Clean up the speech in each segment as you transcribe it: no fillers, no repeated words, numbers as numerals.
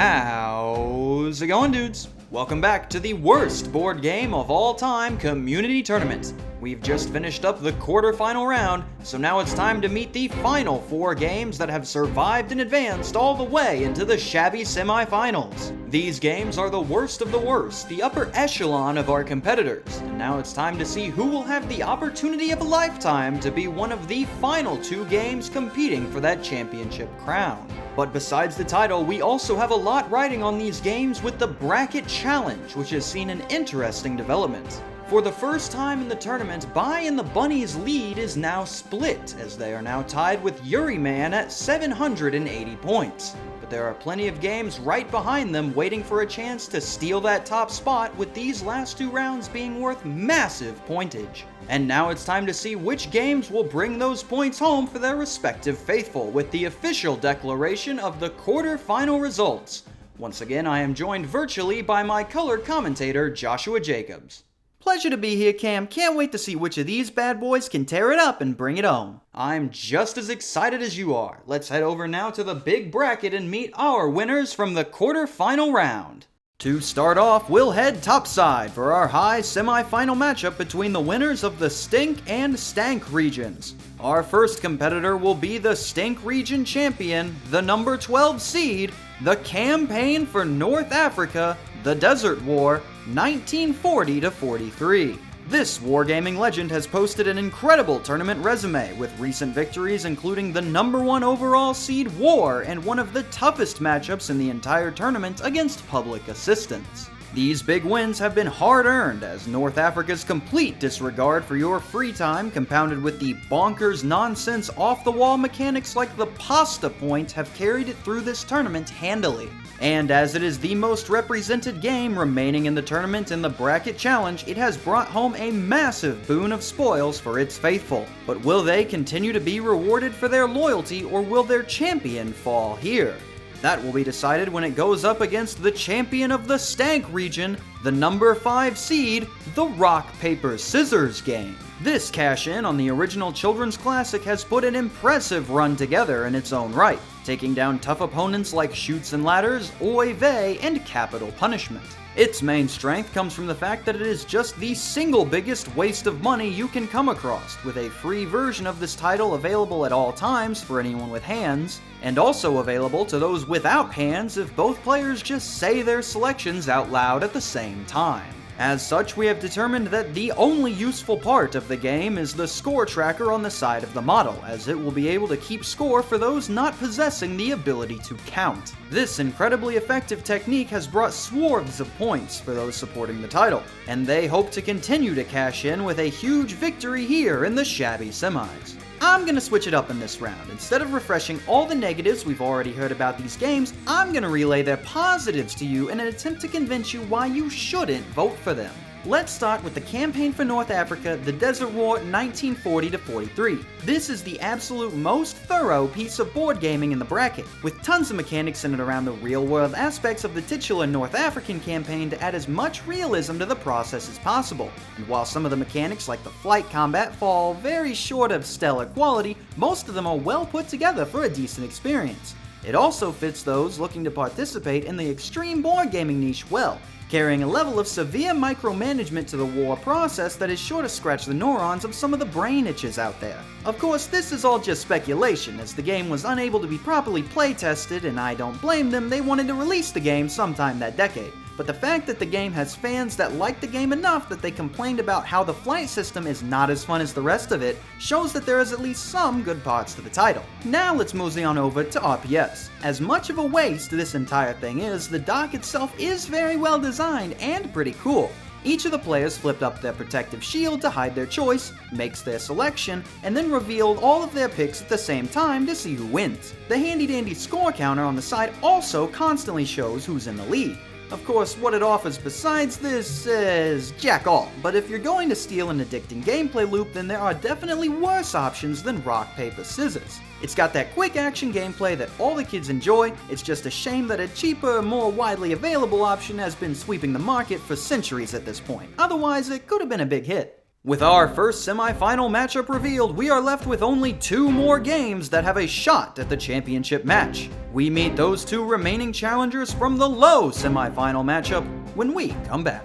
How's it going, dudes? Welcome back to the worst board game of all time, Community Tournament. We've just finished up the quarterfinal round, so now it's time to meet the final 4 games that have survived and advanced all the way into the Shabby Semifinals. These games are the worst of the worst, the upper echelon of our competitors, and now it's time to see who will have the opportunity of a lifetime to be one of the final 2 games competing for that championship crown. But besides the title, we also have a lot riding on these games with the Bracket Challenge, which has seen an interesting development. For the first time in the tournament, Bai and the Bunnies' lead is now split, as they are now tied with Yuri Man at 780 points. But there are plenty of games right behind them waiting for a chance to steal that top spot, with these last 2 rounds being worth massive pointage. And now it's time to see which games will bring those points home for their respective faithful, with the official declaration of the quarterfinal results. Once again, I am joined virtually by my color commentator, Joshua Jacobs. Pleasure to be here, Cam. Can't wait to see which of these bad boys can tear it up and bring it home. I'm just as excited as you are. Let's head over now to the big bracket and meet our winners from the quarterfinal round. To start off, we'll head topside for our high semi-final matchup between the winners of the Stink and Stank regions. Our first competitor will be the Stink region champion, the number 12 seed, the Campaign for North Africa, the Desert War, 1940-43. This wargaming legend has posted an incredible tournament resume, with recent victories including the number 1 overall seed War and one of the toughest matchups in the entire tournament against Public Assistance. These big wins have been hard-earned, as North Africa's complete disregard for your free time, compounded with the bonkers nonsense off-the-wall mechanics like the pasta point, have carried it through this tournament handily. And as it is the most represented game remaining in the tournament in the Bracket Challenge, it has brought home a massive boon of spoils for its faithful. But will they continue to be rewarded for their loyalty, or will their champion fall here? That will be decided when it goes up against the champion of the Stank region, the number 5 seed, the Rock, Paper, Scissors game. This cash-in on the original children's classic has put an impressive run together in its own right, taking down tough opponents like Chutes and Ladders, Oy Vey, and Capital Punishment. Its main strength comes from the fact that it is just the single biggest waste of money you can come across, with a free version of this title available at all times for anyone with hands, and also available to those without hands if both players just say their selections out loud at the same time. As such, we have determined that the only useful part of the game is the score tracker on the side of the model, as it will be able to keep score for those not possessing the ability to count. This incredibly effective technique has brought swaths of points for those supporting the title, and they hope to continue to cash in with a huge victory here in the Shabby Semis. I'm gonna switch it up in this round. Instead of refreshing all the negatives we've already heard about these games, I'm gonna relay their positives to you in an attempt to convince you why you shouldn't vote for them. Let's start with the Campaign for North Africa, the Desert War, 1940-43. This is the absolute most thorough piece of board gaming in the bracket, with tons of mechanics centered around the real-world aspects of the titular North African campaign to add as much realism to the process as possible. And while some of the mechanics like the flight combat fall very short of stellar quality, most of them are well put together for a decent experience. It also fits those looking to participate in the extreme board gaming niche well, carrying a level of severe micromanagement to the war process that is sure to scratch the neurons of some of the brain itches out there. Of course, this is all just speculation, as the game was unable to be properly play-tested, and I don't blame them. They wanted to release the game sometime that decade. But the fact that the game has fans that like the game enough that they complained about how the flight system is not as fun as the rest of it shows that there is at least some good parts to the title. Now let's mosey on over to RPS. As much of a waste this entire thing is, the dock itself is very well designed and pretty cool. Each of the players flipped up their protective shield to hide their choice, makes their selection, and then revealed all of their picks at the same time to see who wins. The handy-dandy score counter on the side also constantly shows who's in the lead. Of course, what it offers besides this is jack all, but if you're going to steal an addicting gameplay loop, then there are definitely worse options than Rock, Paper, Scissors. It's got that quick action gameplay that all the kids enjoy. It's just a shame that a cheaper, more widely available option has been sweeping the market for centuries at this point. Otherwise, it could have been a big hit. With our first semifinal matchup revealed, we are left with only 2 more games that have a shot at the championship match. We meet those 2 remaining challengers from the low semifinal matchup when we come back.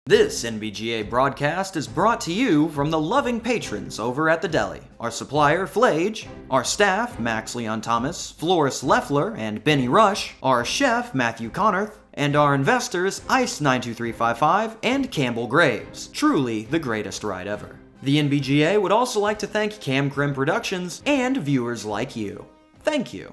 This NBGA broadcast is brought to you from the loving patrons over at the deli. Our supplier, Flage, our staff, Max Leon Thomas, Floris Leffler, and Benny Rush, our chef, Matthew Connorth, and our investors, Ice92355 and Campbell Graves. Truly the greatest ride ever. The NBGA would also like to thank Cam Krim Productions and viewers like you. Thank you.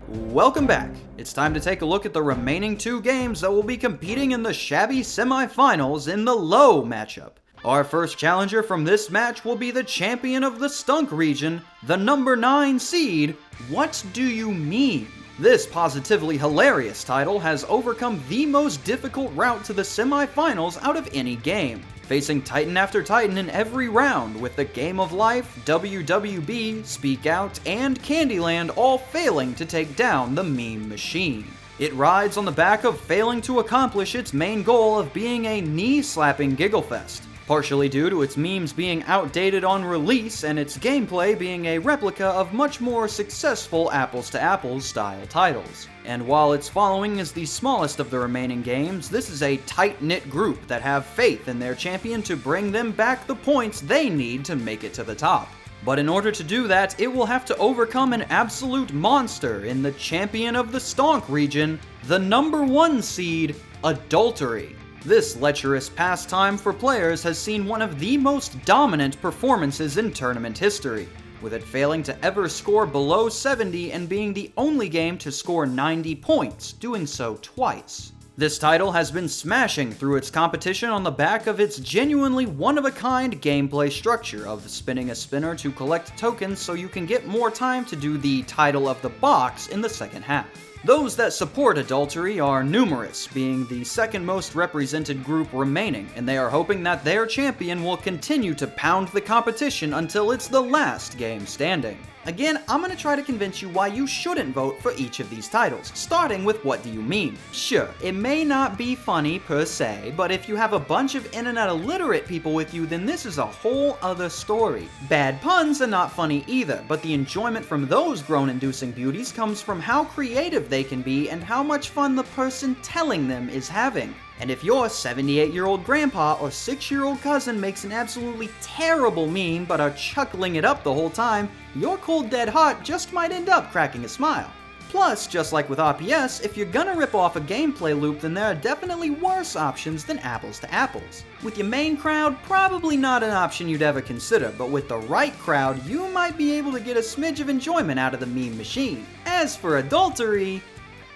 Welcome back. It's time to take a look at the remaining 2 games that will be competing in the Shabby Semifinals in the low matchup. Our first challenger from this match will be the champion of the Stunk region, the number 9 seed, What Do You Mean? This positively hilarious title has overcome the most difficult route to the semifinals out of any game, facing Titan after Titan in every round, with the Game of Life, WWB, Speak Out, and Candyland all failing to take down the meme machine. It rides on the back of failing to accomplish its main goal of being a knee-slapping gigglefest, partially due to its memes being outdated on release and its gameplay being a replica of much more successful apples-to-apples style titles. And while its following is the smallest of the remaining games, this is a tight-knit group that have faith in their champion to bring them back the points they need to make it to the top. But in order to do that, it will have to overcome an absolute monster in the champion of the Stonk region, the number 1 seed, Adultery. This lecherous pastime for players has seen one of the most dominant performances in tournament history, with it failing to ever score below 70 and being the only game to score 90 points, doing so twice. This title has been smashing through its competition on the back of its genuinely one-of-a-kind gameplay structure of spinning a spinner to collect tokens so you can get more time to do the title of the box in the second half. Those that support Adultery are numerous, being the second most represented group remaining, and they are hoping that their champion will continue to pound the competition until it's the last game standing. Again, I'm gonna try to convince you why you shouldn't vote for each of these titles, starting with What Do You Mean? Sure, it may not be funny per se, but if you have a bunch of internet illiterate people with you, then this is a whole other story. Bad puns are not funny either, but the enjoyment from those groan-inducing beauties comes from how creative they can be and how much fun the person telling them is having. And if your 78-year-old grandpa or 6-year-old cousin makes an absolutely terrible meme but are chuckling it up the whole time, your cold dead heart just might end up cracking a smile. Plus, just like with RPS, if you're gonna rip off a gameplay loop, then there are definitely worse options than apples to apples. With your main crowd, probably not an option you'd ever consider, but with the right crowd, you might be able to get a smidge of enjoyment out of the meme machine. As for Adultery,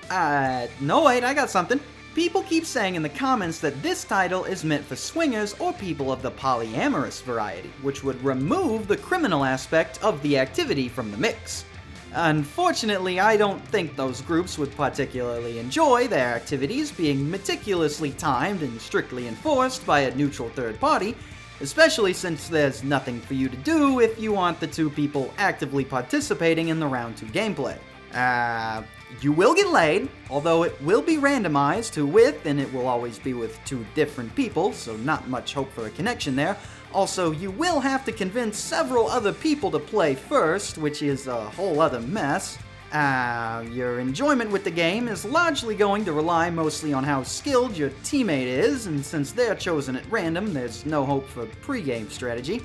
no wait, I got something. People keep saying in the comments that this title is meant for swingers or people of the polyamorous variety, which would remove the criminal aspect of the activity from the mix. Unfortunately, I don't think those groups would particularly enjoy their activities being meticulously timed and strictly enforced by a neutral third party, especially since there's nothing for you to do if you want the 2 people actively participating in the round 2 gameplay. You will get laid, although it will be randomized who with, and it will always be with 2 different people, so not much hope for a connection there. Also, you will have to convince several other people to play first, which is a whole other mess. Your enjoyment with the game is largely going to rely mostly on how skilled your teammate is, and since they're chosen at random, there's no hope for pre-game strategy.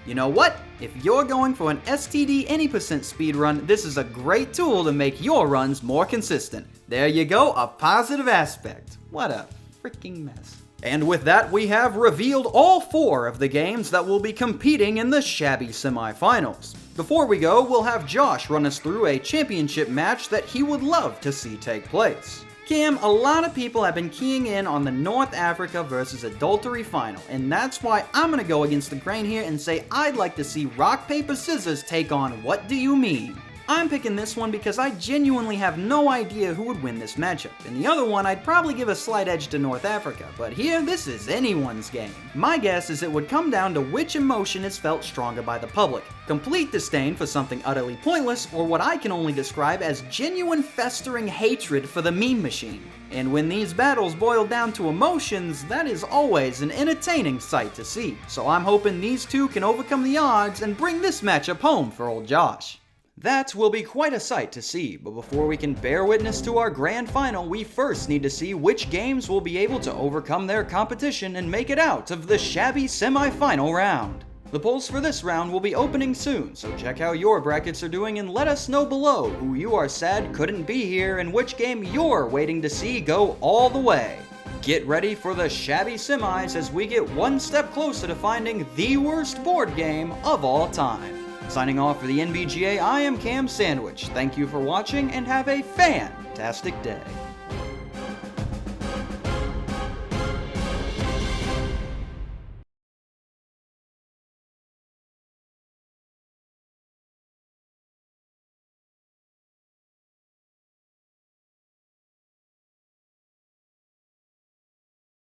You know what? If you're going for an STD any percent speedrun, this is a great tool to make your runs more consistent. There you go, a positive aspect. What a freaking mess. And with that, we have revealed all 4 of the games that will be competing in the Shabby Semifinals. Before we go, we'll have Josh run us through a championship match that he would love to see take place. Cam, a lot of people have been keying in on the North Africa versus Adultery final, and that's why I'm gonna go against the grain here and say I'd like to see Rock, Paper, Scissors take on What Do You Mean? I'm picking this one because I genuinely have no idea who would win this matchup. In the other one, I'd probably give a slight edge to North Africa, but here, this is anyone's game. My guess is it would come down to which emotion is felt stronger by the public. Complete disdain for something utterly pointless, or what I can only describe as genuine festering hatred for the meme machine. And when these battles boil down to emotions, that is always an entertaining sight to see. So I'm hoping these two can overcome the odds and bring this matchup home for old Josh. That will be quite a sight to see, but before we can bear witness to our grand final, we first need to see which games will be able to overcome their competition and make it out of the Shabby Semifinal round. The polls for this round will be opening soon, so check how your brackets are doing and let us know below who you are sad couldn't be here and which game you're waiting to see go all the way. Get ready for the Shabby Semis as we get one step closer to finding the worst board game of all time. Signing off for the NBGA, I am Cam Sandwich. Thank you for watching and have a fantastic day.